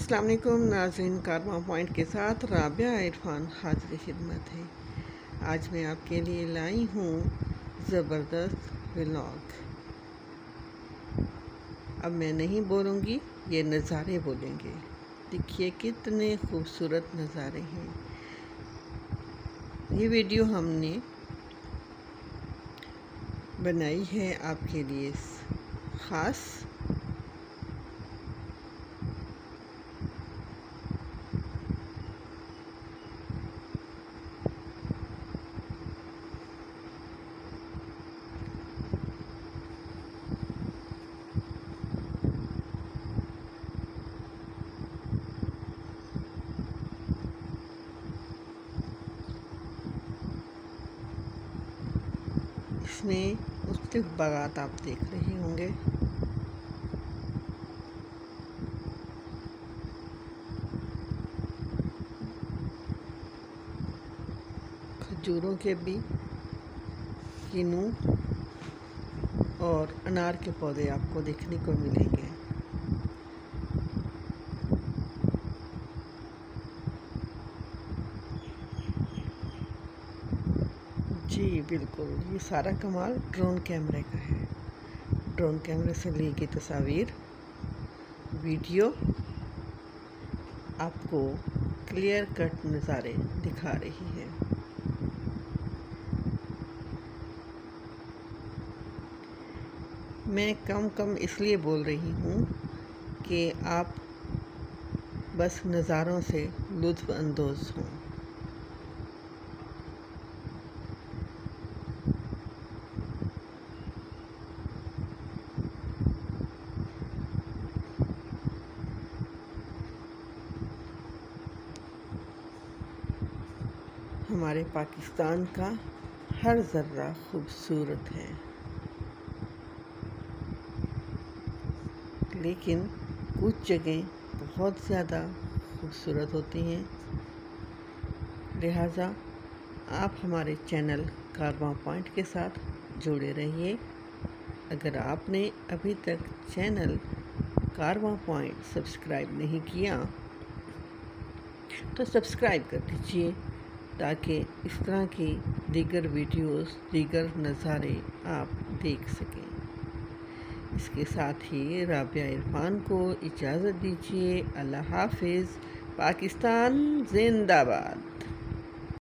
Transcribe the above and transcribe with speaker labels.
Speaker 1: अस्सलाम वालेकुम नाज़रीन, कारवां पॉइंट के साथ राबिया इरफान हाज़िर खिदमत है। आज मैं आपके लिए लाई हूँ ज़बरदस्त व्लॉग। अब मैं नहीं बोलूँगी, ये नज़ारे बोलेंगे। देखिए कितने खूबसूरत नज़ारे हैं। ये वीडियो हमने बनाई है आपके लिए ख़ास। इसमें मुख्तलिफ बागात आप देख रहे होंगे। खजूरों के भी, किन्नू और अनार के पौधे आपको देखने को मिलेंगे। जी बिल्कुल, ये सारा कमाल ड्रोन कैमरे का है। ड्रोन कैमरे से ली गई तस्वीर, वीडियो आपको क्लियर कट नज़ारे दिखा रही है। मैं कम इसलिए बोल रही हूँ कि आप बस नज़ारों से लुत्फ़ अंदोज़ हों। हमारे पाकिस्तान का हर ज़र्रा खूबसूरत है, लेकिन कुछ जगह बहुत ज़्यादा खूबसूरत होती हैं। लिहाजा आप हमारे चैनल कारवां पॉइंट के साथ जुड़े रहिए। अगर आपने अभी तक चैनल कारवां पॉइंट सब्सक्राइब नहीं किया तो सब्सक्राइब कर दीजिए, ताकि इस तरह की दीगर वीडियोस, दीगर नज़ारे आप देख सकें। इसके साथ ही राबिया इरफान को इजाज़त दीजिए। अल्लाह हाफ़िज़। पाकिस्तान जिंदाबाद।